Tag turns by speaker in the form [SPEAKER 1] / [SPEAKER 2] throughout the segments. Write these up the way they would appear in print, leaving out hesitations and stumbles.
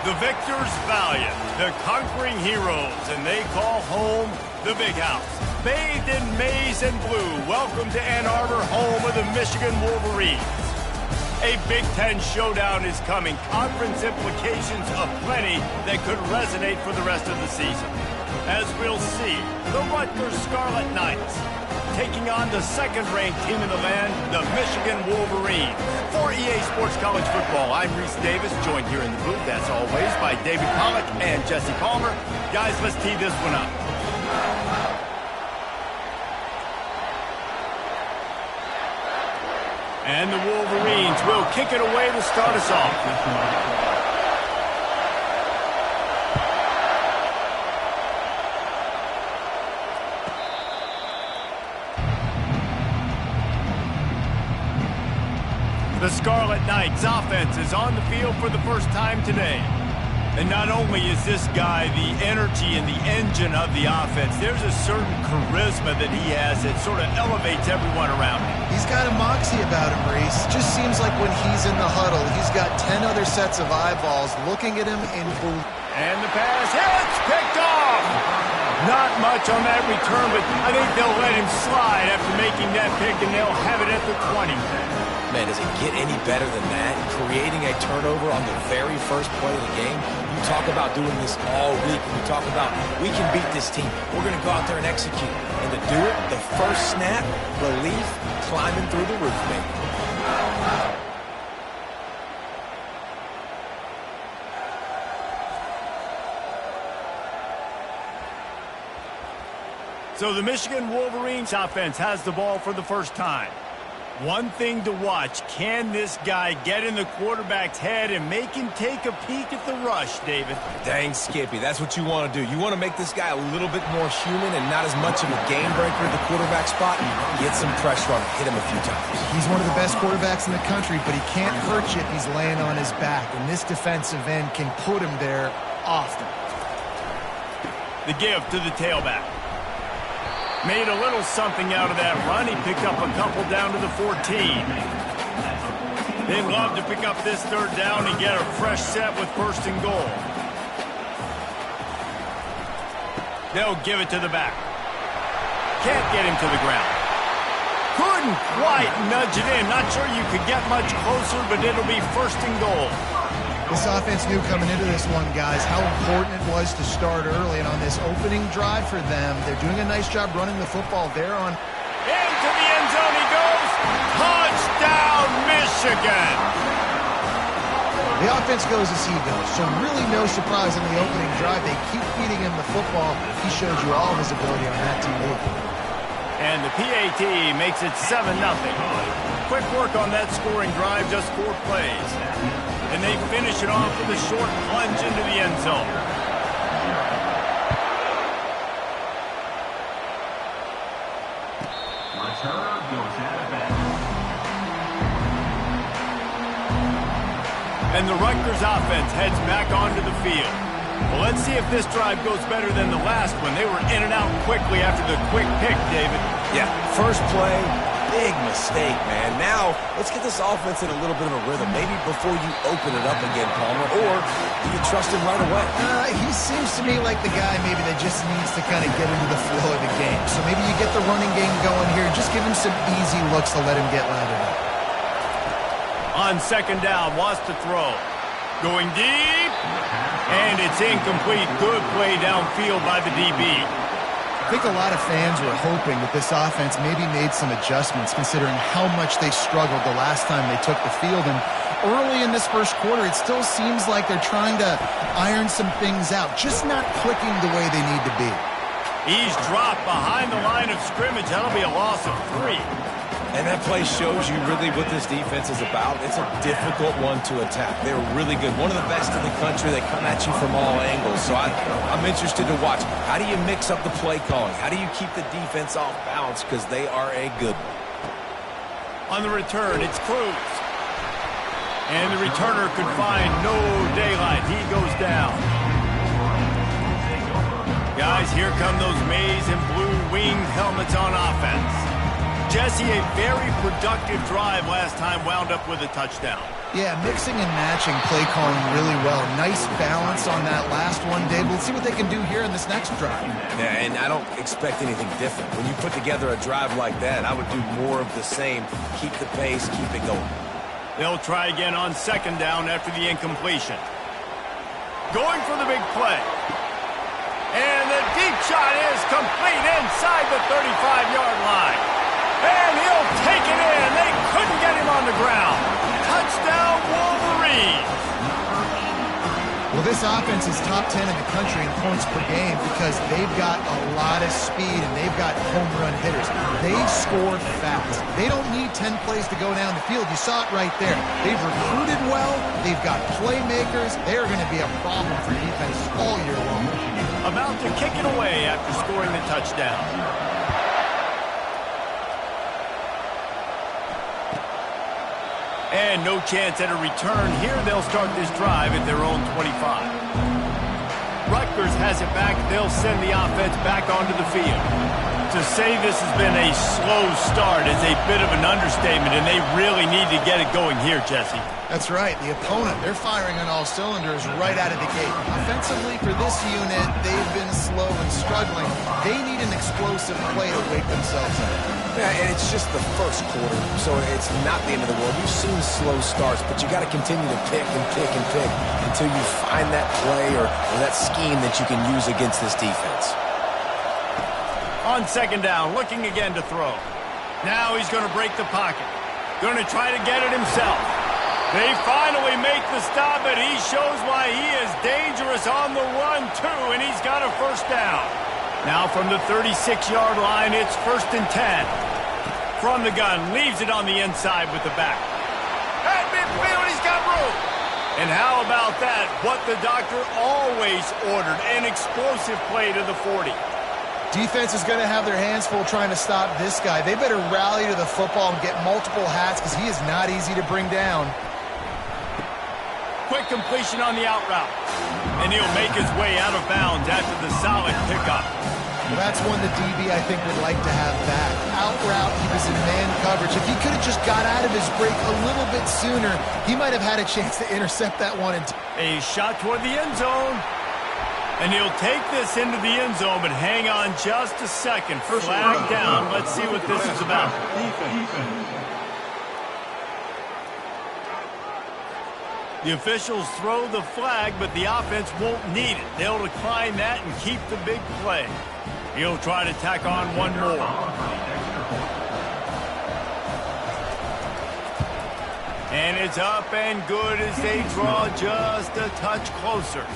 [SPEAKER 1] The victors valiant, the conquering heroes, and they call home the Big House. Bathed in maize and blue, welcome to Ann Arbor, home of the Michigan Wolverines. A Big Ten showdown is coming, conference implications aplenty that could resonate for the rest of the season. As we'll see, the Rutgers Scarlet Knights taking on the second-ranked team in the land, the Michigan Wolverines. For EA Sports College Football, I'm Reese Davis, joined here in the booth, as always, by David Pollack and Jesse Palmer. Guys, let's tee this one up. And the Wolverines will kick it away to start us off. The Scarlet Knights offense is on the field for the first time today. And not only is this guy the energy and the engine of the offense, there's a certain charisma that he has that sort of elevates everyone around him.
[SPEAKER 2] He's got a moxie about him, Reese. Just seems like when he's in the huddle, he's got 10 other sets of eyeballs looking at him in blue.
[SPEAKER 1] And the pass hits, picked off. Not much on that return, but I think they'll let him slide after making that pick, and they'll have it at the 20.
[SPEAKER 3] Man, does it get any better than that? Creating a turnover on the very first play of the game. You talk about doing this all week. You talk about, we can beat this team. We're going to go out there and execute. And to do it, the first snap, relief, climbing through the roof, baby.
[SPEAKER 1] So the Michigan Wolverines offense has the ball for the first time. One thing to watch, can this guy get in the quarterback's head and make him take a peek at the rush, David?
[SPEAKER 3] Dang, Skippy, that's what you want to do. You want to make this guy a little bit more human and not as much of a game breaker at the quarterback spot. Get some pressure on him, hit him a few times.
[SPEAKER 2] He's one of the best quarterbacks in the country, but he can't hurt you if he's laying on his back. And this defensive end can put him there often.
[SPEAKER 1] The give to the tailback. Made a little something out of that run. He picked up a couple down to the 14. They'd love to pick up this third down and get a fresh set with first and goal. They'll give it to the back. Can't get him to the ground. Couldn't quite nudge it in. Not sure you could get much closer, but it'll be first and goal.
[SPEAKER 2] This offense knew coming into this one, guys, how important it was to start early. And on this opening drive for them, they're doing a nice job running the football there on.
[SPEAKER 1] Into the end zone he goes. Touchdown, Michigan.
[SPEAKER 2] The offense goes as he goes, so really no surprise in the opening drive. They keep feeding him the football. He showed you all of his ability on that TV.
[SPEAKER 1] And the PAT makes it 7-0. Quick work on that scoring drive, just 4 plays. And they finish it off with a short plunge into the end zone.
[SPEAKER 4] Return goes out of bounds.
[SPEAKER 1] And the Rutgers offense heads back onto the field. Well, let's see if this drive goes better than the last one. They were in and out quickly after the quick pick, David.
[SPEAKER 3] Yeah, first play, big mistake, man. Now, let's get this offense in a little bit of a rhythm. Maybe before you open it up again, Palmer, or do you trust him right away?
[SPEAKER 2] He seems to me like the guy maybe that just needs to kind of get into the flow of the game. So maybe you get the running game going here. Just give him some easy looks to let him get landed up.
[SPEAKER 1] On second down, wants to throw. Going deep, and it's incomplete. Good play downfield by the DB.
[SPEAKER 2] I think a lot of fans were hoping that this offense maybe made some adjustments considering how much they struggled the last time they took the field. And early in this first quarter, it still seems like they're trying to iron some things out, just not clicking the way they need to be.
[SPEAKER 1] He's dropped behind the line of scrimmage. That'll be a loss of 3.
[SPEAKER 3] And that play shows you really what this defense is about. It's a difficult one to attack. They're really good. One of the best in the country. They come at you from all angles. So I'm interested to watch. How do you mix up the play calling? How do you keep the defense off balance? Because they are a good one.
[SPEAKER 1] On the return, it's Cruz. And the returner could find no daylight. He goes down. Guys, here come those maize and blue winged helmets on offense. Jesse, a very productive drive last time wound up with a touchdown.
[SPEAKER 2] Yeah, mixing and matching play calling really well. Nice balance on that last one, Dave. We'll see what they can do here in this next drive.
[SPEAKER 3] Yeah, and I don't expect anything different. When you put together a drive like that, I would do more of the same. Keep the pace, keep it going.
[SPEAKER 1] They'll try again on second down after the incompletion. Going for the big play. And the deep shot is complete inside the 35-yard line. And he'll take it in. They couldn't get him on the ground. Touchdown, Wolverines.
[SPEAKER 2] Well, this offense is top 10 in the country in points per game because they've got a lot of speed and they've got home run hitters. They score fast. They don't need 10 plays to go down the field. You saw it right there. They've recruited well. They've got playmakers. They're going to be a problem for defenses all year long.
[SPEAKER 1] About to kick it away after scoring the touchdown. And no chance at a return. Here they'll start this drive at their own 25. Rutgers has it back. They'll send the offense back onto the field. To say this has been a slow start is a bit of an understatement, and they really need to get it going here, Jesse.
[SPEAKER 2] That's right. The opponent, they're firing on all cylinders right out of the gate. Offensively, for this unit, they've been slow and struggling. They need an explosive play to wake themselves up.
[SPEAKER 3] Yeah, and it's just the first quarter, so it's not the end of the world. We've seen slow starts, but you got to continue to pick and pick and pick until you find that play or that scheme that you can use against this defense.
[SPEAKER 1] On second down, looking again to throw. Now he's going to break the pocket. Going to try to get it himself. They finally make the stop, and he shows why he is dangerous on the run, too, and he's got a first down. Now from the 36-yard line, it's 1st and 10. From the gun, leaves it on the inside with the back. At midfield, he's got room. And how about that? What the doctor always ordered, an explosive play to the 40.
[SPEAKER 2] Defense is going to have their hands full trying to stop this guy. They better rally to the football and get multiple hats because he is not easy to bring down.
[SPEAKER 1] Quick completion on the out route. And he'll make his way out of bounds after the solid pickup.
[SPEAKER 2] Well, that's one the DB, I think, would like to have back. Out route, he was in man coverage. If he could have just got out of his break a little bit sooner, he might have had a chance to intercept that one.
[SPEAKER 1] A shot toward the end zone. And he'll take this into the end zone, but hang on just a second. Flag down. Let's see what this is about. The officials throw the flag, but the offense won't need it. They'll decline that and keep the big play. He'll try to tack on one more. And it's up and good as they draw just a touch closer.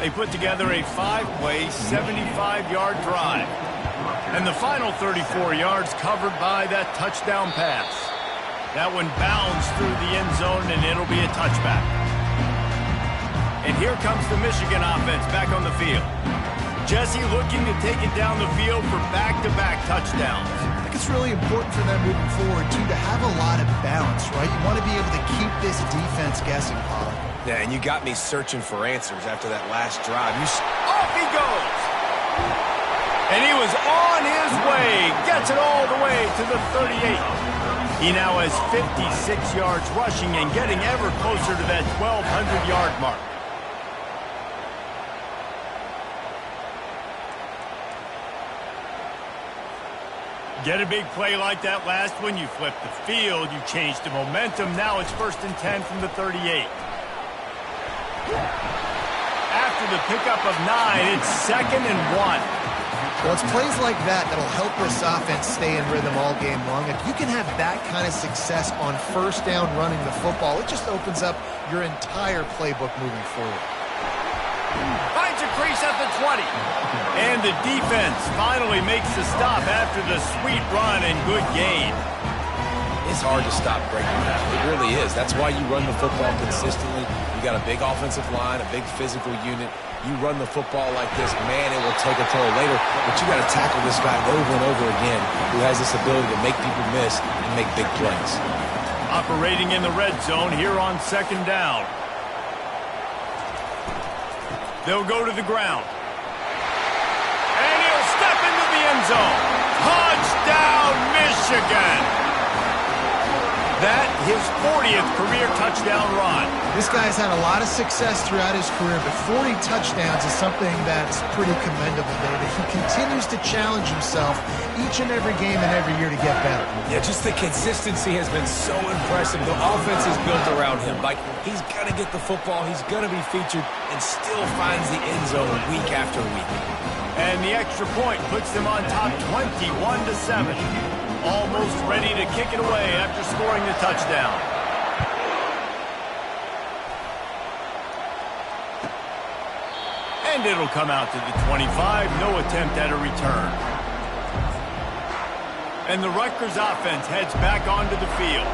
[SPEAKER 1] They put together a 5-play, 75-yard drive. And the final 34 yards covered by that touchdown pass. That one bounds through the end zone, and it'll be a touchback. And here comes the Michigan offense back on the field. Jesse looking to take it down the field for back-to-back touchdowns.
[SPEAKER 2] I think it's really important for them moving forward, too, to have a lot of balance, right? You want to be able to keep this defense guessing, Paul.
[SPEAKER 3] Yeah, and you got me searching for answers after that last drive.
[SPEAKER 1] Off he goes! And he was on his way. Gets it all the way to the 38. He now has 56 yards rushing and getting ever closer to that 1,200-yard mark. Get a big play like that last one, you flip the field, you change the momentum. Now it's 1st and 10 from the 38. After the pickup of 9, it's 2nd and 1.
[SPEAKER 2] Well, it's plays like that that'll help this offense stay in rhythm all game long. If you can have that kind of success on 1st down running the football, it just opens up your entire playbook moving forward.
[SPEAKER 1] Finds a crease at the 20. And the defense finally makes the stop after the sweet run and good gain.
[SPEAKER 3] It's hard to stop breaking down. It really is. That's why you run the football consistently. You got a big offensive line, a big physical unit. You run the football like this, man, it will take a toll later. But you got to tackle this guy over and over again who has this ability to make people miss and make big plays.
[SPEAKER 1] Operating in the red zone here on 2nd down. They'll go to the ground. And he'll step into the end zone. Touchdown, Michigan! That, his 40th career touchdown run.
[SPEAKER 2] This guy's had a lot of success throughout his career, but 40 touchdowns is something that's pretty commendable, David. He continues to challenge himself each and every game and every year to get better.
[SPEAKER 3] Yeah, just the consistency has been so impressive. The offense is built around him. Like, he's going to get the football, he's going to be featured, and still finds the end zone week after week.
[SPEAKER 1] And the extra point puts them on top 21-7. Almost ready to kick it away after scoring the touchdown. And it'll come out to the 25. No attempt at a return. And the Rutgers offense heads back onto the field.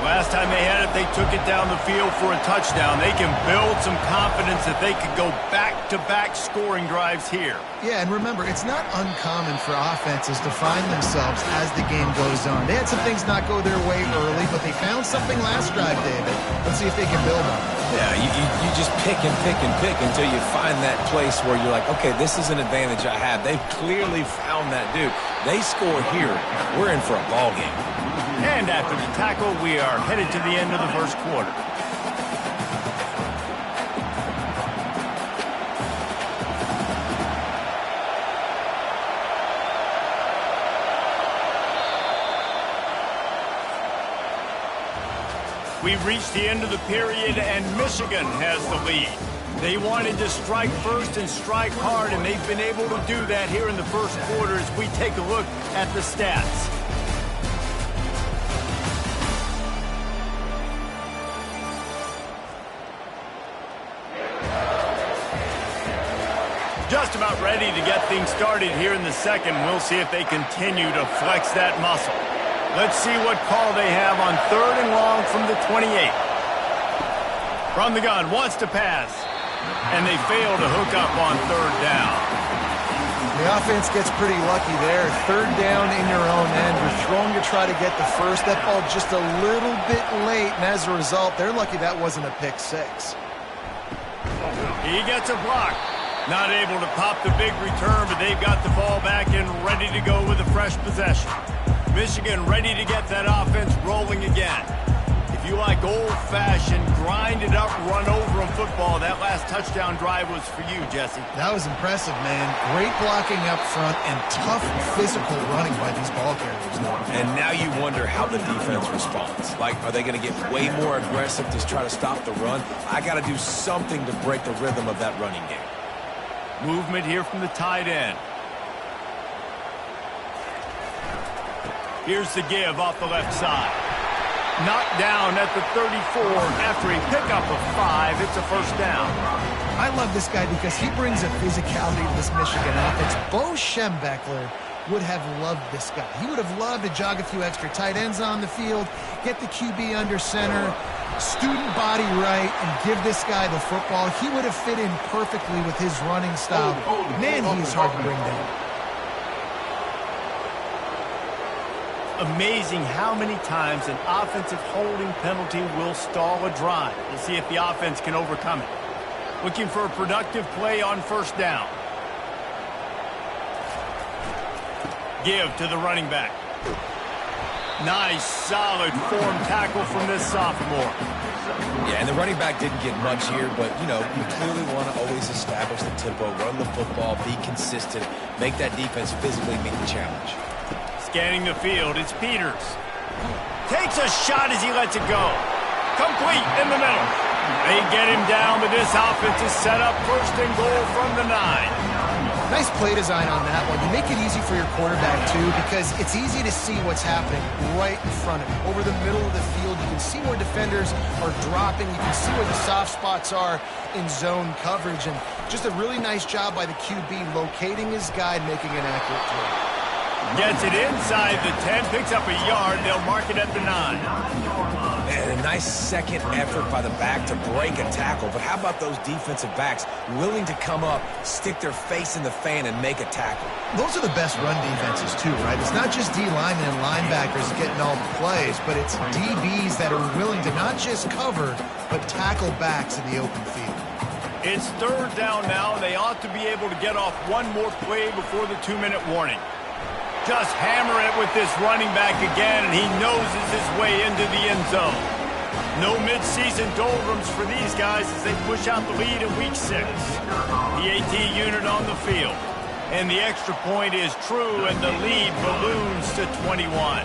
[SPEAKER 1] The last time they had it, they took it down the field for a touchdown. They can build some confidence that they could go back-to-back scoring drives here.
[SPEAKER 2] Yeah, and remember, it's not uncommon for offenses to find themselves as the game goes on. They had some things not go their way early, but they found something last drive, David. Let's see if they can build on it.
[SPEAKER 3] Yeah, you just pick and pick and pick until you find that place where you're like, okay, this is an advantage I have. They've clearly found that dude. They score here, we're in for a ball game.
[SPEAKER 1] And after the tackle, we are headed to the end of the first quarter. We've reached the end of the period, and Michigan has the lead. They wanted to strike first and strike hard, and they've been able to do that here in the first quarter as we take a look at the stats. Just about ready to get things started here in the second. We'll see if they continue to flex that muscle. Let's see what call they have on 3rd and long from the 28. From the gun, wants to pass. And they fail to hook up on 3rd down.
[SPEAKER 2] The offense gets pretty lucky there. 3rd down in your own end. You're throwing to try to get the first. That ball just a little bit late, and as a result, they're lucky that wasn't a pick six.
[SPEAKER 1] He gets a block. Not able to pop the big return, but they've got the ball back and ready to go with a fresh possession. Michigan ready to get that offense rolling again. If you like old-fashioned, grind-it-up, run-over in football, that last touchdown drive was for you, Jesse.
[SPEAKER 2] That was impressive, man. Great blocking up front and tough physical running by these ball carriers.
[SPEAKER 3] And now you wonder how the defense responds. Like, are they going to get way more aggressive to try to stop the run? I got to do something to break the rhythm of that running game.
[SPEAKER 1] Movement here from the tight end. Here's the give off the left side. Knocked down at the 34 after a pickup of 5. It's a first down.
[SPEAKER 2] I love this guy because he brings a physicality to this Michigan offense. Bo Schembechler would have loved this guy. He would have loved to jog a few extra tight ends on the field, get the QB under center, student body right, and give this guy the football. He would have fit in perfectly with his running style. Man, he is hard to bring down.
[SPEAKER 1] Amazing how many times an offensive holding penalty will stall a drive. We'll see if the offense can overcome it. Looking for a productive play on first down. Give to the running back. Nice, solid form tackle from this sophomore.
[SPEAKER 3] Yeah, and the running back didn't get much here, but, you know, you clearly want to always establish the tempo, run the football, be consistent, make that defense physically meet the challenge.
[SPEAKER 1] Scanning the field, it's Peters. Takes a shot as he lets it go. Complete in the middle. They get him down, but this offense is set up first and goal from the 9.
[SPEAKER 2] Nice play design on that one. You make it easy for your quarterback, too, because it's easy to see what's happening right in front of you. Over the middle of the field, you can see where defenders are dropping. You can see where the soft spots are in zone coverage. And just a really nice job by the QB locating his guy and making an accurate throw.
[SPEAKER 1] Gets it inside the 10, picks up a yard. They'll mark it at the 9.
[SPEAKER 3] And a nice second effort by the back to break a tackle. But how about those defensive backs willing to come up, stick their face in the fan, and make a tackle?
[SPEAKER 2] Those are the best run defenses, too, right? It's not just D linemen and linebackers getting all the plays, but it's DBs that are willing to not just cover, but tackle backs in the open field.
[SPEAKER 1] It's 3rd down now. They ought to be able to get off one more play before the 2-minute warning. Just hammer it with this running back again, and he noses his way into the end zone. No mid-season doldrums for these guys as they push out the lead in Week 6. The AT unit on the field. And the extra point is true, and the lead balloons to 21.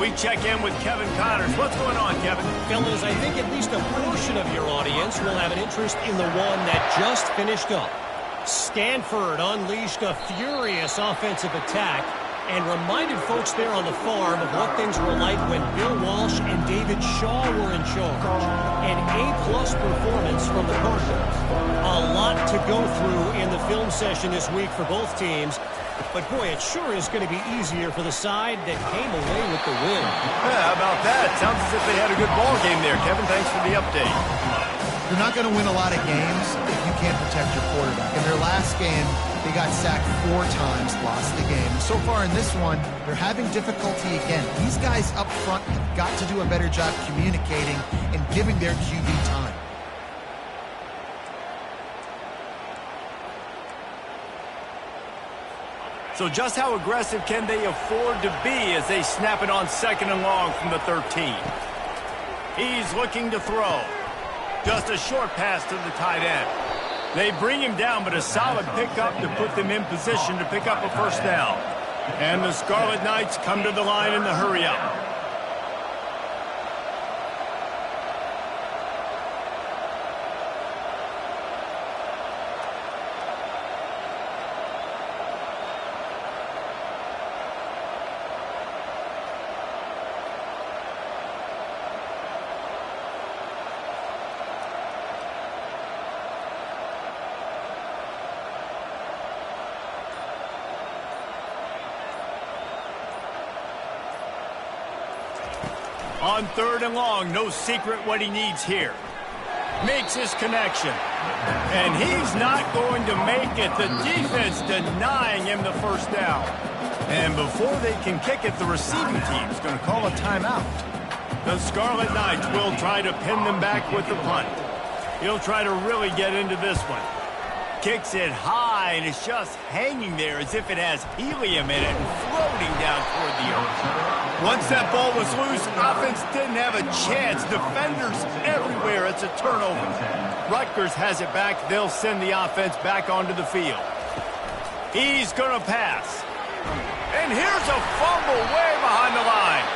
[SPEAKER 1] We check in with Kevin Connors. What's going on, Kevin?
[SPEAKER 5] Fellas, I think at least a portion of your audience will have an interest in the one that just finished up. Stanford unleashed a furious offensive attack and reminded folks there on the farm of what things were like when Bill Walsh and David Shaw were in charge. An A-plus performance from the Cardinals. A lot to go through in the film session this week for both teams. But, boy, it sure is going to be easier for the side that came away with the win.
[SPEAKER 1] Yeah, how about that? Sounds as if they had a good ball game there. Kevin, thanks for the update.
[SPEAKER 2] You're not going to win a lot of games if you can't protect your quarterback. In their last game, they got sacked 4 times, lost the game. So far in this one, they're having difficulty again. These guys up front have got to do a better job communicating and giving their QB time.
[SPEAKER 1] So just how aggressive can they afford to be as they snap it on 2nd and long from the 13? He's looking to throw. Just a short pass to the tight end. They bring him down, but a solid pickup to put them in position to pick up a first down. And the Scarlet Knights come to the line in the hurry-up. On 3rd and long, no secret what he needs here. Makes his connection. And he's not going to make it. The defense denying him the first down. And before they can kick it, the receiving team's going to call a timeout. The Scarlet Knights will try to pin them back with the punt. He'll try to really get into this one. Kicks it high, and it's just hanging there as if it has helium in it and floating down toward the earth. Once that ball was loose, offense didn't have a chance. Defenders everywhere. It's a turnover. Rutgers has it back. They'll send the offense back onto the field. He's going to pass. And here's a fumble way behind the line.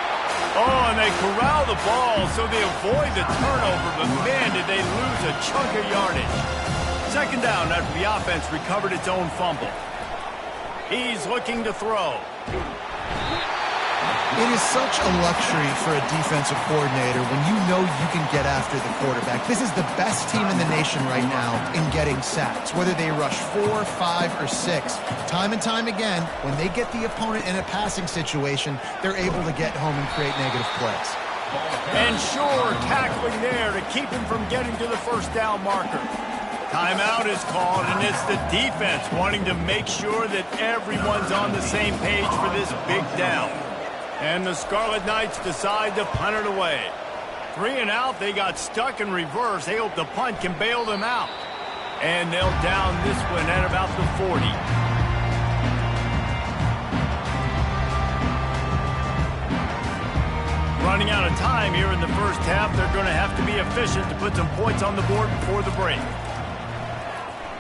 [SPEAKER 1] Oh, and they corral the ball so they avoid the turnover, but man, did they lose a chunk of yardage. 2nd down after the offense recovered its own fumble. He's looking to throw.
[SPEAKER 2] It is such a luxury for a defensive coordinator when you know you can get after the quarterback. This is the best team in the nation right now in getting sacks, whether they rush 4, 5, or 6. Time and time again, when they get the opponent in a passing situation, they're able to get home and create negative plays.
[SPEAKER 1] And sure, tackling there to keep him from getting to the first down marker. Timeout is called, and it's the defense wanting to make sure that everyone's on the same page for this big down. And the Scarlet Knights decide to punt it away. 3 and out, they got stuck in reverse. They hope the punt can bail them out. And they'll down this one at about the 40. Running out of time here in the first half, they're going to have to be efficient to put some points on the board before the break.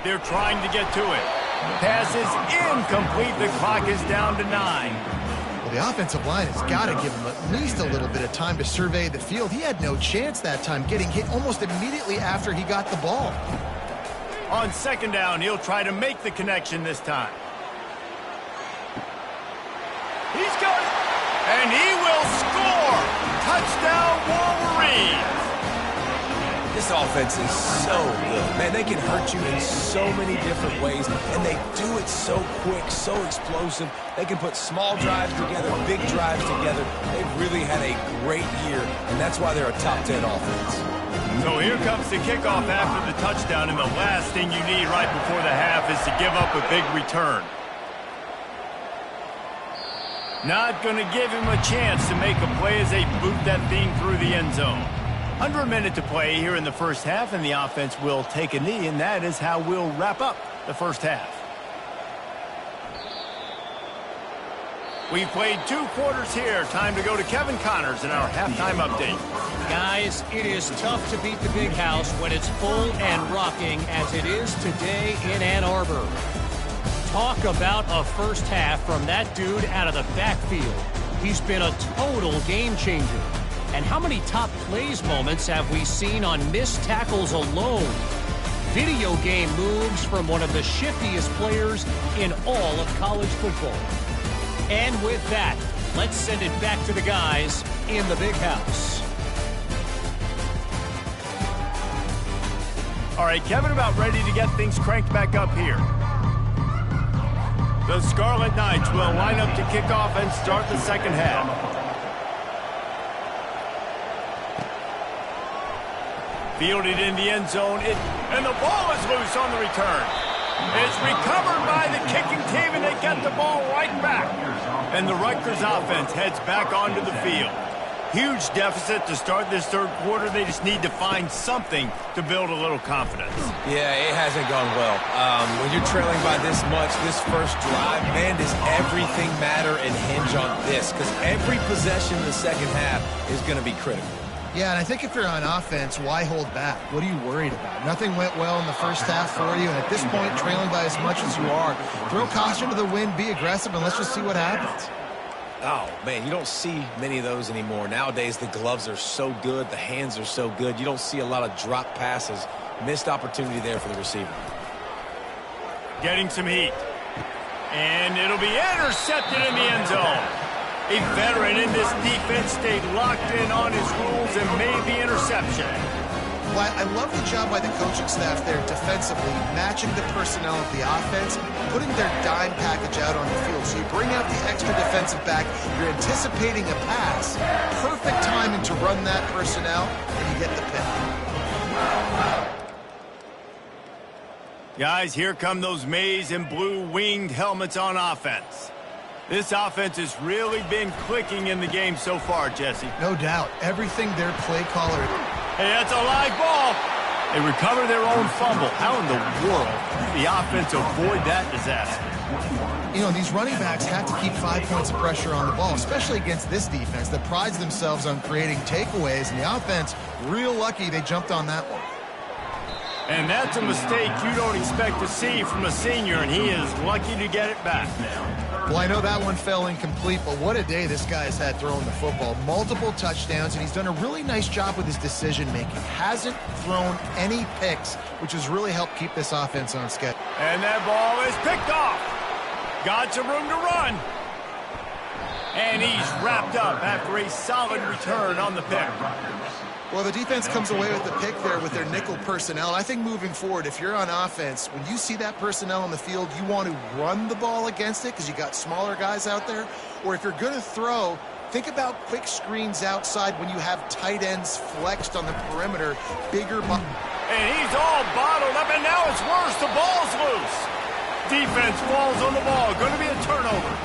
[SPEAKER 1] They're trying to get to it. Pass is incomplete. The clock is down to 9.
[SPEAKER 2] The offensive line has got to give him at least a little bit of time to survey the field. He had no chance that time, getting hit almost immediately after he got the ball.
[SPEAKER 1] On 2nd down, he'll try to make the connection this time. He's got it, and he will score! Touchdown, Wolverines!
[SPEAKER 3] This offense is so good. Man, they can hurt you in so many different ways, and they do it so quick, so explosive. They can put small drives together, big drives together. They've really had a great year, and that's why they're a top 10 offense.
[SPEAKER 1] So here comes the kickoff after the touchdown, and the last thing you need right before the half is to give up a big return. Not going to give him a chance to make a play as they boot that thing through the end zone. Under a minute to play here in the first half, and the offense will take a knee, and that is how we'll wrap up the first half. We've played 2 quarters here. Time to go to Kevin Connors in our halftime update.
[SPEAKER 5] Guys, it is tough to beat the Big House when it's full and rocking as it is today in Ann Arbor. Talk about a first half from that dude out of the backfield. He's been a total game changer. And how many top plays moments have we seen on missed tackles alone? Video game moves from one of the shiftiest players in all of college football. And with that, let's send it back to the guys in the Big House.
[SPEAKER 1] All right, Kevin, about ready to get things cranked back up here. The Scarlet Knights will line up to kick off and start the second half. Fielded in the end zone, and the ball is loose on the return. It's recovered by the kicking team, and they get the ball right back. And the Rutgers offense heads back onto the field. Huge deficit to start this third quarter. They just need to find something to build a little confidence.
[SPEAKER 3] Yeah, it hasn't gone well. When you're trailing by this much, this first drive, man, does everything matter and hinge on this? Because every possession in the second half is going to be critical.
[SPEAKER 2] Yeah, and I think if you're on offense, why hold back? What are you worried about? Nothing went well in the first half for you, and at this point, trailing by as much as you are, throw caution to the wind, be aggressive, and let's just see what happens.
[SPEAKER 3] Oh, man, you don't see many of those anymore. Nowadays, the gloves are so good, the hands are so good. You don't see a lot of drop passes. Missed opportunity there for the receiver.
[SPEAKER 1] Getting some heat. And it'll be intercepted in the end zone. A veteran in this defense stayed locked in on his rules and made the interception.
[SPEAKER 2] Well, I love the job by the coaching staff there defensively, matching the personnel of the offense, putting their dime package out on the field. So you bring out the extra defensive back, you're anticipating a pass, perfect timing to run that personnel, and you get the pick.
[SPEAKER 1] Guys, here come those maize and blue winged helmets on offense. This offense has really been clicking in the game so far, Jesse.
[SPEAKER 2] No doubt. Everything their play caller...
[SPEAKER 1] Hey, that's a live ball. They recover their own fumble. How in the world did the offense avoid that disaster?
[SPEAKER 2] You know, these running backs have to keep 5 points of pressure on the ball, especially against this defense that prides themselves on creating takeaways. And the offense, real lucky they jumped on that one.
[SPEAKER 1] And that's a mistake you don't expect to see from a senior, and he is lucky to get it back.
[SPEAKER 2] Well, I know that one fell incomplete, but what a day this guy's had throwing the football. Multiple touchdowns, and he's done a really nice job with his decision-making. Hasn't thrown any picks, which has really helped keep this offense on schedule.
[SPEAKER 1] And that ball is picked off. Got some room to run. And he's wrapped up after a solid return on the pick.
[SPEAKER 2] Well, the defense comes away with the pick there with their nickel personnel. I think moving forward, if you're on offense, when you see that personnel on the field, you want to run the ball against it because you got smaller guys out there. Or if you're going to throw, think about quick screens outside when you have tight ends flexed on the perimeter, bigger.
[SPEAKER 1] And he's all bottled up, and now it's worse. The ball's loose. Defense falls on the ball. Going to be a turnover.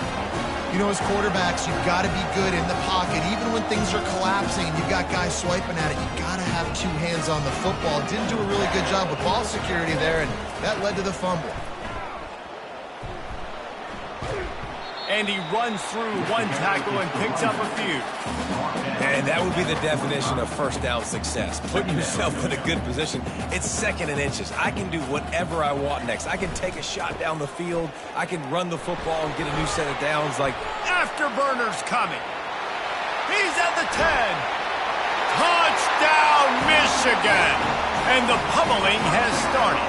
[SPEAKER 2] You know, as quarterbacks, you've got to be good in the pocket. Even when things are collapsing and you've got guys swiping at it, you've got to have 2 hands on the football. Didn't do a really good job with ball security there, and that led to the fumble.
[SPEAKER 1] And he runs through 1 tackle and picks up a few.
[SPEAKER 3] And that would be the definition of first down success. Putting yourself in a good position. It's 2nd and inches. I can do whatever I want next. I can take a shot down the field. I can run the football and get a new set of downs. Like,
[SPEAKER 1] Afterburner's coming. He's at the 10. Touchdown, Michigan. And the pummeling has started.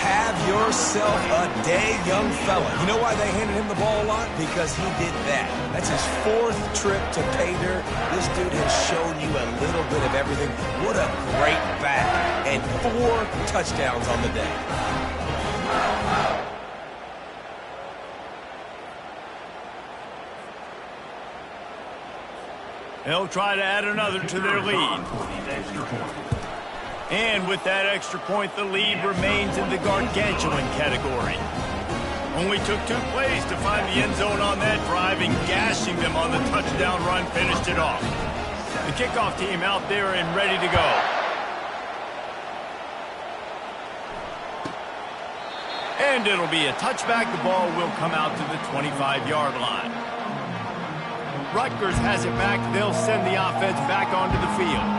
[SPEAKER 3] have yourself a day, young fella. You know why they handed him the ball a lot? Because he did that. That's his 4th trip to pay dirt. This dude has shown you a little bit of everything. What a great back. And 4 touchdowns on the day.
[SPEAKER 1] They'll try to add another to their lead. And with that extra point, the lead remains in the gargantuan category. Only took 2 plays to find the end zone on that drive, and gashing them on the touchdown run finished it off. The kickoff team out there and ready to go. And it'll be a touchback. The ball will come out to the 25-yard line. Rutgers has it back. They'll send the offense back onto the field.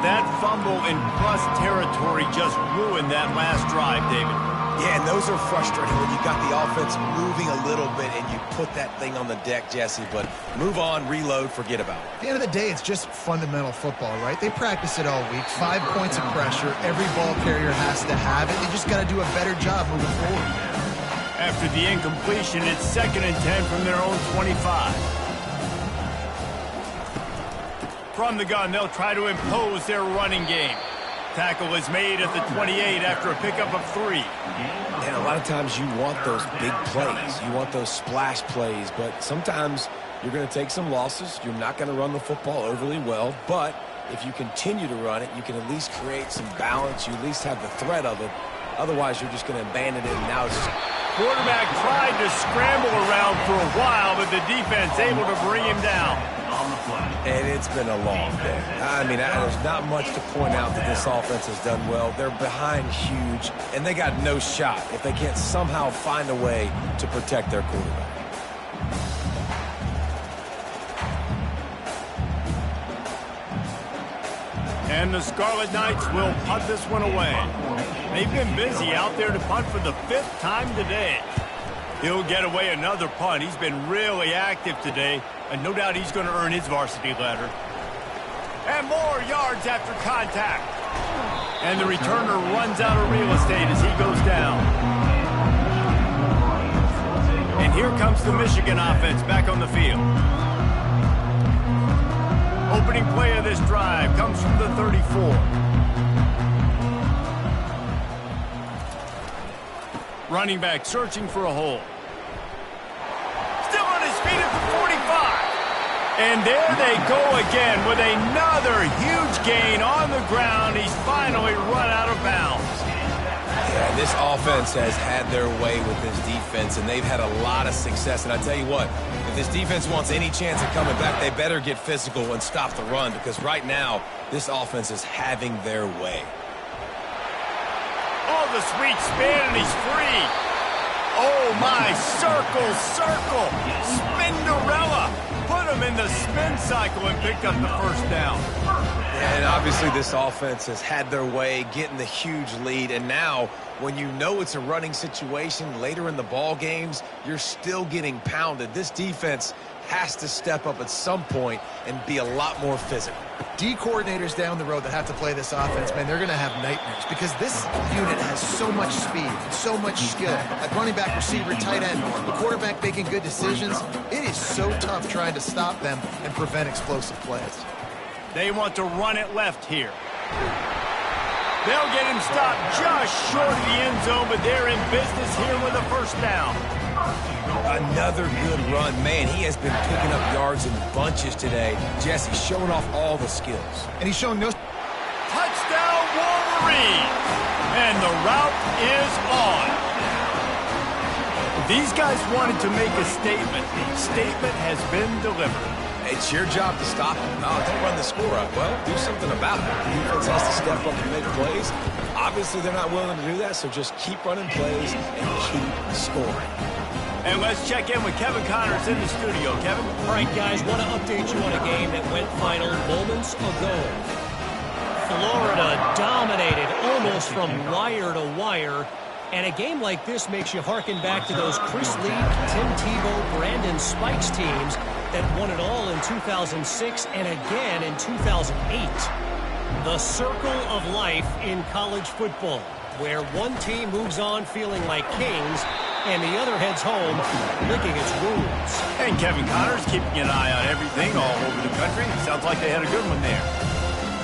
[SPEAKER 1] That fumble in plus territory just ruined that last drive, David.
[SPEAKER 3] Yeah, and those are frustrating when you got the offense moving a little bit and you put that thing on the deck, Jesse. But move on, reload, forget about it.
[SPEAKER 2] At the end of the day, it's just fundamental football, right? They practice it all week. 5 points of pressure. Every ball carrier has to have it. They just got to do a better job moving forward.
[SPEAKER 1] After the incompletion, it's 2nd and 10 from their own 25. From the gun, they'll try to impose their running game. Tackle is made at the 28 after a pickup of 3.
[SPEAKER 3] And a lot of times you want those big plays. You want those splash plays, but sometimes you're going to take some losses. You're not going to run the football overly well, but if you continue to run it, you can at least create some balance. You at least have the threat of it. Otherwise, you're just going to abandon it, and now it's just...
[SPEAKER 1] Quarterback tried to scramble around for a while, but the defense able to bring him down.
[SPEAKER 3] And it's been a long day. I mean, there's not much to point out that this offense has done well. They're behind huge, and they got no shot if they can't somehow find a way to protect their quarterback.
[SPEAKER 1] And the Scarlet Knights will punt this one away. They've been busy out there to punt for the 5th time today. He'll get away another punt. He's been really active today, and no doubt he's going to earn his varsity letter. And more yards after contact. And the returner runs out of real estate as he goes down. And here comes the Michigan offense back on the field. Opening play of this drive comes from the 34. Running back searching for a hole. Still on his feet at the 45. And there they go again with another huge gain on the ground. He's finally run out of bounds.
[SPEAKER 3] Yeah, this offense has had their way with this defense, and they've had a lot of success. And I tell you what, if this defense wants any chance of coming back, they better get physical and stop the run, because right now, this offense is having their way.
[SPEAKER 1] Oh, the sweet spin, and he's free. Oh, my, circle, Spinderella. Put him in the spin cycle and picked up the first down.
[SPEAKER 3] And obviously this offense has had their way, getting the huge lead. And now, when you know it's a running situation later in the ball games, you're still getting pounded. This defense has to step up at some point and be a lot more physical.
[SPEAKER 2] D coordinators down the road that have to play this offense, man, they're going to have nightmares because this unit has so much speed, so much skill. At running back, receiver, tight end, the quarterback making good decisions. It is so tough trying to stop them and prevent explosive plays.
[SPEAKER 1] They want to run it left here. They'll get him stopped just short of the end zone, but they're in business here with a first down.
[SPEAKER 3] Another good run. Man, he has been picking up yards in bunches today. Jesse showing off all the skills.
[SPEAKER 2] And he's showing no...
[SPEAKER 1] Touchdown, Wolverine! And the route is on. These guys wanted to make a statement. The statement has been delivered.
[SPEAKER 3] It's your job to stop them. No, don't run the score up. Well, do something about it. The defense has to step up and make plays. Obviously, they're not willing to do that, so just keep running plays and keep scoring.
[SPEAKER 1] And let's check in with Kevin Connors in the studio. Kevin?
[SPEAKER 5] All right, guys, want to update you on a game that went final moments ago. Florida dominated almost from wire to wire. And a game like this makes you harken back to those Chris Lee, Tim Tebow, Brandon Spikes teams that won it all in 2006 and again in 2008. The circle of life in college football, where one team moves on feeling like kings and the other heads home licking its wounds.
[SPEAKER 1] And Kevin Connors keeping an eye on everything all over the country. Sounds like they had a good one there.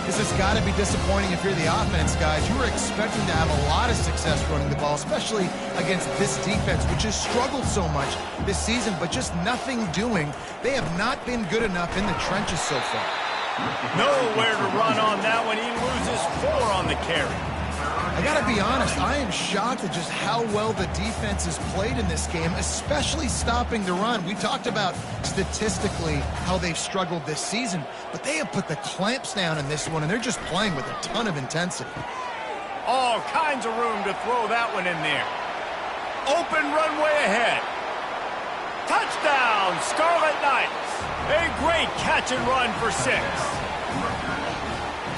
[SPEAKER 2] This has got to be disappointing if you're the offense, guys. You were expecting to have a lot of success running the ball, especially against this defense, which has struggled so much this season, but just nothing doing. They have not been good enough in the trenches so far.
[SPEAKER 1] Nowhere to run on that one. He loses 4 on the carry.
[SPEAKER 2] I got to be honest, I am shocked at just how well the defense has played in this game, especially stopping the run. We talked about statistically how they've struggled this season, but they have put the clamps down in this one, and they're just playing with a ton of intensity.
[SPEAKER 1] All kinds of room to throw that one in there. Open runway ahead. Touchdown, Scarlet Knights. A great catch and run for 6.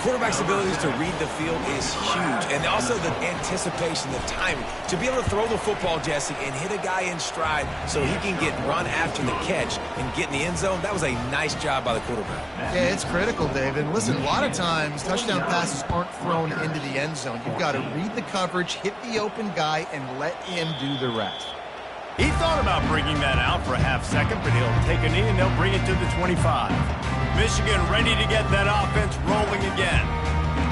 [SPEAKER 3] Quarterback's abilities to read the field is huge, and also the anticipation, the timing. To be able to throw the football, Jesse, and hit a guy in stride so he can get run after the catch and get in the end zone, that was a nice job by the quarterback.
[SPEAKER 2] Yeah, it's critical, David. And listen, a lot of times touchdown passes aren't thrown into the end zone. You've got to read the coverage, hit the open guy, and let him do the rest.
[SPEAKER 1] He thought about bringing that out for a half second, but he'll take a knee and they'll bring it to the 25. Michigan ready to get that offense rolling again.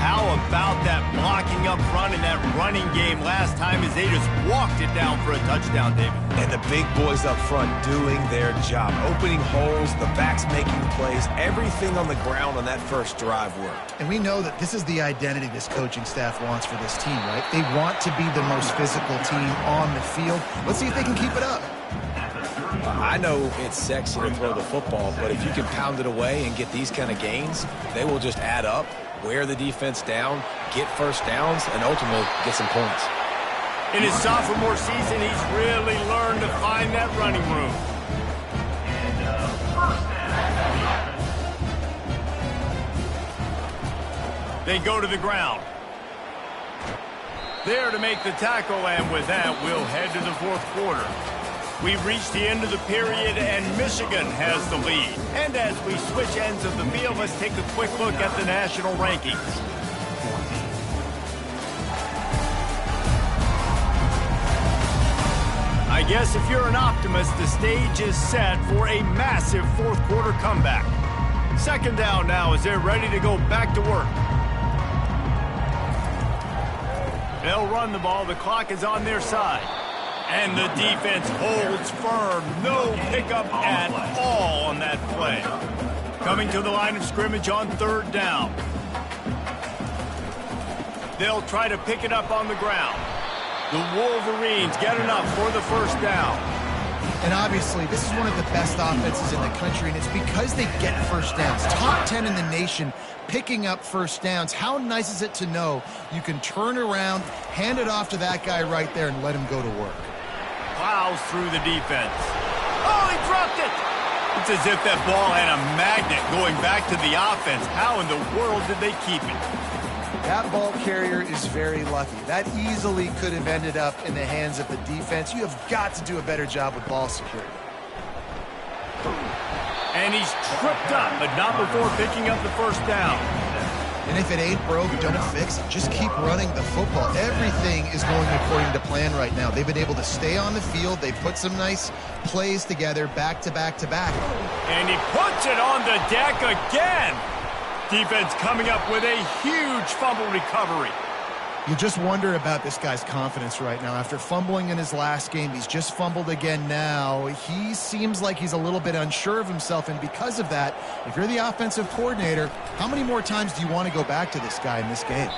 [SPEAKER 1] How about that blocking up front in that running game last time as they just walked it down for a touchdown, David?
[SPEAKER 3] And the big boys up front doing their job. Opening holes, the backs making plays, everything on the ground on that first drive worked.
[SPEAKER 2] And we know that this is the identity this coaching staff wants for this team, right? They want to be the most physical team on the field. Let's see if they can keep it up.
[SPEAKER 3] I know it's sexy to throw the football, but if you can pound it away and get these kind of gains, they will just add up, wear the defense down, get first downs, and ultimately get some points.
[SPEAKER 1] In his sophomore season, he's really learned to find that running room. They go to the ground. There to make the tackle, and with that, we'll head to the fourth quarter. We've reached the end of the period, and Michigan has the lead. And as we switch ends of the field, let's take a quick look at the national rankings. I guess if you're an optimist, the stage is set for a massive fourth quarter comeback. Second down now as they're ready to go back to work. They'll run the ball. The clock is on their side. And the defense holds firm. No pickup at all on that play. Coming to the line of scrimmage on third down. They'll try to pick it up on the ground. The Wolverines get enough for the first down.
[SPEAKER 2] And obviously, this is one of the best offenses in the country, and it's because they get first downs. Top 10 in the nation picking up first downs. How nice is it to know you can turn around, hand it off to that guy right there, and let him go to work.
[SPEAKER 1] Plows through the defense. Oh, he dropped it! It's as if that ball had a magnet going back to the offense. How in the world did they keep it?
[SPEAKER 2] That ball carrier is very lucky. That easily could have ended up in the hands of the defense. You have got to do a better job with ball security.
[SPEAKER 1] And he's tripped up, but not before picking up the first down.
[SPEAKER 2] And if it ain't broke, don't fix it. Just keep running the football. Everything is going according to plan right now. They've been able to stay on the field. They've put some nice plays together back to back to back.
[SPEAKER 1] And he puts it on the deck again. Defense coming up with a huge fumble recovery.
[SPEAKER 2] You just wonder about this guy's confidence right now. After fumbling in his last game, he's just fumbled again now. He seems like he's a little bit unsure of himself, and because of that, if you're the offensive coordinator, how many more times do you want to go back to this guy in this game?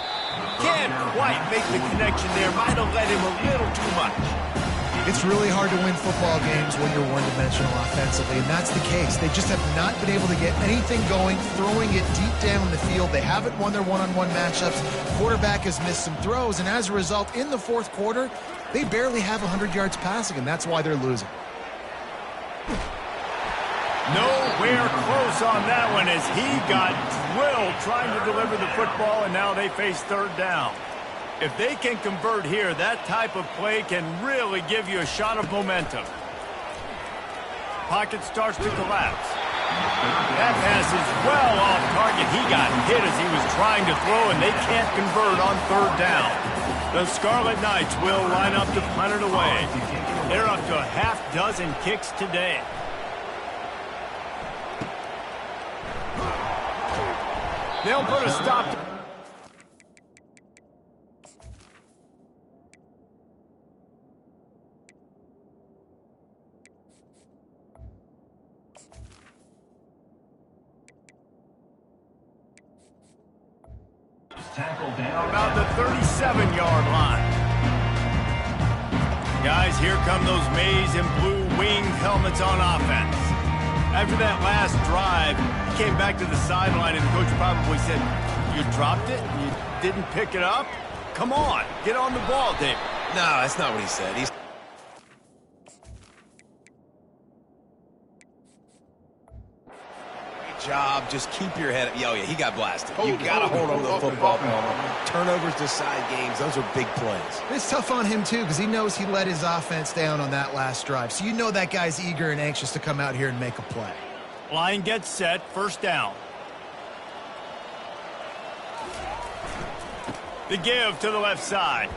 [SPEAKER 1] Can't quite make the connection there. Might have let him a little too much.
[SPEAKER 2] It's really hard to win football games when you're one-dimensional offensively, and that's the case. They just have not been able to get anything going, throwing it deep down the field. They haven't won their one-on-one matchups. Quarterback has missed some throws, and as a result, in the fourth quarter, they barely have 100 yards passing, and that's why they're losing.
[SPEAKER 1] Nowhere close on that one as he got drilled trying to deliver the football, and now they face third down. If they can convert here, that type of play can really give you a shot of momentum. Pocket starts to collapse. That pass is well off target. He got hit as he was trying to throw, and they can't convert on third down. The Scarlet Knights will line up to punt it away. They're up to a half dozen kicks today. They'll put a stop to about the 37-yard line. Guys, here come those maize and blue winged helmets on offense. After that last drive, he came back to the sideline, and the coach probably said, "You dropped it? You didn't pick it up? Come on, get on the ball, David."
[SPEAKER 3] No, that's not what he said. job. Just keep your head up. Oh, yeah, he got blasted. You got to hold on to the football. Turnovers decide games. Those are big plays.
[SPEAKER 2] It's tough on him, too, because he knows he let his offense down on that last drive. So you know that guy's eager and anxious to come out here and make a play.
[SPEAKER 1] Line gets set. First down. The give to the left side.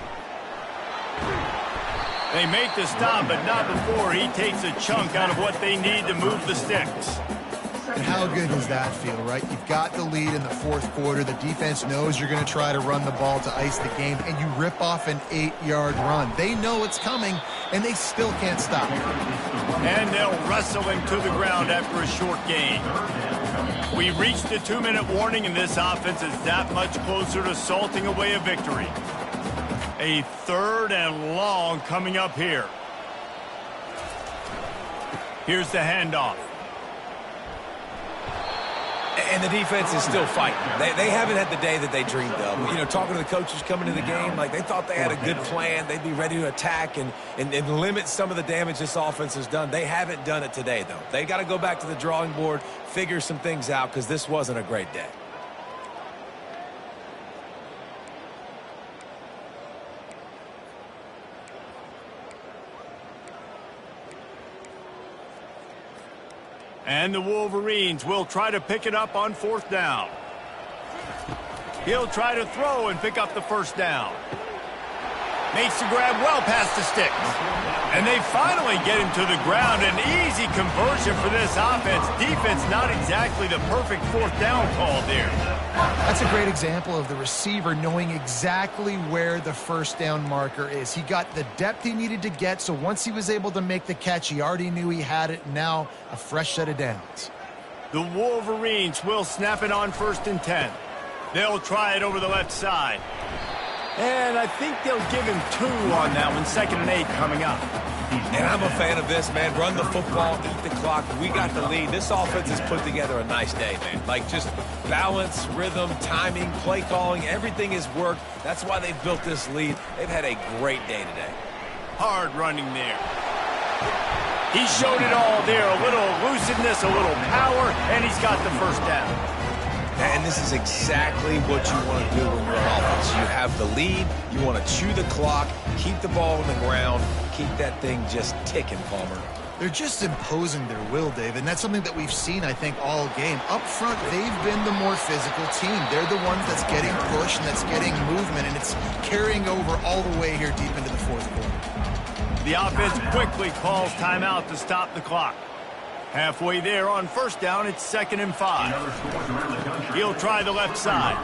[SPEAKER 1] They make the stop, but not before he takes a chunk out of what they need to move the sticks.
[SPEAKER 2] And how good does that feel, right? You've got the lead in the fourth quarter. The defense knows you're going to try to run the ball to ice the game, and you rip off an 8-yard run. They know it's coming, and they still can't stop it.
[SPEAKER 1] And they'll wrestle him to the ground after a short gain. We reached the 2-minute warning, and this offense is that much closer to salting away a victory. A 3rd and long coming up here. Here's the handoff.
[SPEAKER 3] And the defense is still fighting. They haven't had the day that they dreamed of. You know, talking to the coaches coming to the game, like they thought they had a good plan. They'd be ready to attack and limit some of the damage this offense has done. They haven't done it today, though. They got to go back to the drawing board, figure some things out, because this wasn't a great day.
[SPEAKER 1] And the Wolverines will try to pick it up on 4th down. He'll try to throw and pick up the first down. Makes the grab well past the sticks. And they finally get him to the ground. An easy conversion for this offense. Defense not exactly the perfect 4th down call there.
[SPEAKER 2] That's a great example of the receiver knowing exactly where the first down marker is. He got the depth he needed to get, so once he was able to make the catch, he already knew he had it. Now a fresh set of downs.
[SPEAKER 1] The Wolverines will snap it on 1st and 10. They'll try it over the left side. And I think they'll give him 2 on that one. 2nd and 8 coming up.
[SPEAKER 3] And I'm a fan of this, man. Run the football, eat the clock. We got the lead. This offense has put together a nice day, man. Like just balance, rhythm, timing, play calling, everything has worked. That's why they've built this lead. They've had a great day today.
[SPEAKER 1] Hard running there. He showed it all there. A little elusiveness, a little power, and he's got the first down.
[SPEAKER 3] And this is exactly what you want to do when you're on offense. You have the lead. You want to chew the clock, keep the ball on the ground, keep that thing just ticking, Palmer.
[SPEAKER 2] They're just imposing their will, Dave, and that's something that we've seen, I think, all game. Up front, they've been the more physical team. They're the ones that's getting pushed and that's getting movement, and it's carrying over all the way here deep into the fourth quarter.
[SPEAKER 1] The offense quickly calls timeout to stop the clock. Halfway there on 1st down, it's 2nd and 5. He'll try the left side.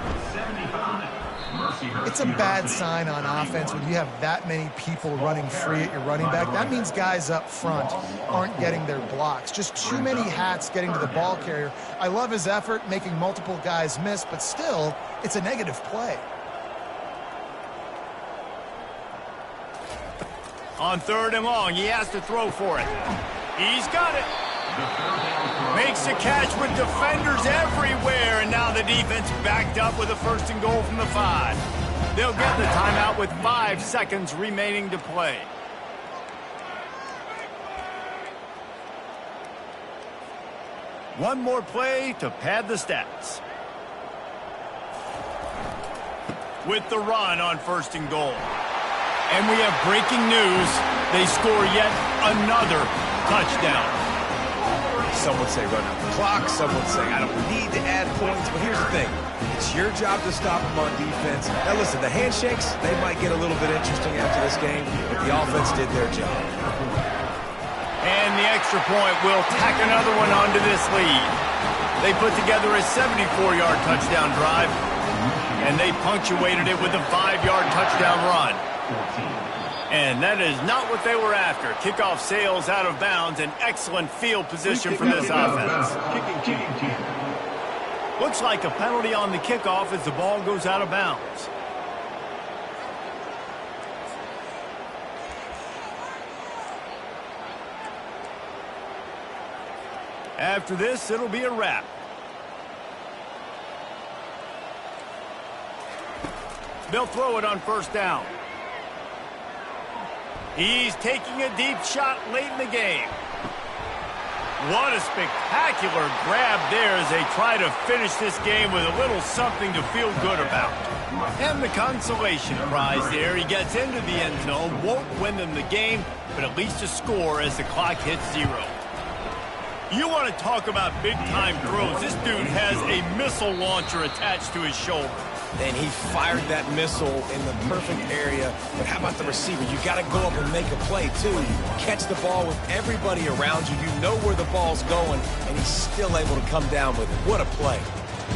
[SPEAKER 2] It's a bad sign on offense when you have that many people running free at your running back. That means guys up front aren't getting their blocks. Just too many hats getting to the ball carrier. I love his effort, making multiple guys miss, but still, it's a negative play.
[SPEAKER 1] On 3rd and long, he has to throw for it. He's got it. Makes a catch with defenders everywhere, and now the defense backed up with a 1st and goal from the 5. They'll get the timeout with 5 seconds remaining to play. One more play to pad the stats. With the run on 1st and goal. And we have breaking news. They score yet another touchdown.
[SPEAKER 3] Some would say run out the clock. Some would say I don't need to add points. But here's the thing. It's your job to stop them on defense. Now, listen, the handshakes, they might get a little bit interesting after this game, but the offense did their job.
[SPEAKER 1] And the extra point will tack another one onto this lead. They put together a 74-yard touchdown drive, and they punctuated it with a 5-yard touchdown run. And that is not what they were after. Kickoff sails out of bounds. An excellent field position for this offense. Looks like a penalty on the kickoff as the ball goes out of bounds. After this, it'll be a wrap. They'll throw it on 1st down. He's taking a deep shot late in the game. What a spectacular grab there as they try to finish this game with a little something to feel good about. And the consolation prize there. He gets into the end zone, won't win them the game, but at least a score as the clock hits 0. You want to talk about big-time throws. This dude has a missile launcher attached to his shoulder.
[SPEAKER 3] And he fired that missile in the perfect area. But how about the receiver? You got to go up and make a play, too. Catch the ball with everybody around you. You know where the ball's going, and he's still able to come down with it. What a play.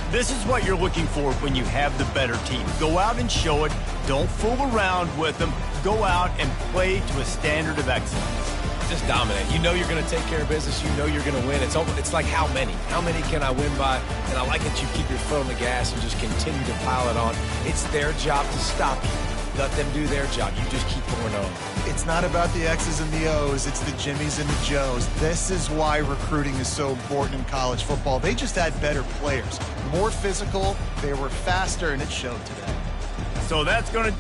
[SPEAKER 1] This is what you're looking for when you have the better team. Go out and show it. Don't fool around with them. Go out and play to a standard of excellence.
[SPEAKER 3] Just dominate. You know you're going to take care of business. You know you're going to win. It's like how many? How many can I win by? And I like that you keep your foot on the gas and just continue to pile it on. It's their job to stop you. Let them do their job. You just keep going on.
[SPEAKER 2] It's not about the X's and the O's. It's the Jimmies and the Joes. This is why recruiting is so important in college football. They just had better players. More physical. They were faster, and it showed today.
[SPEAKER 1] So that's going to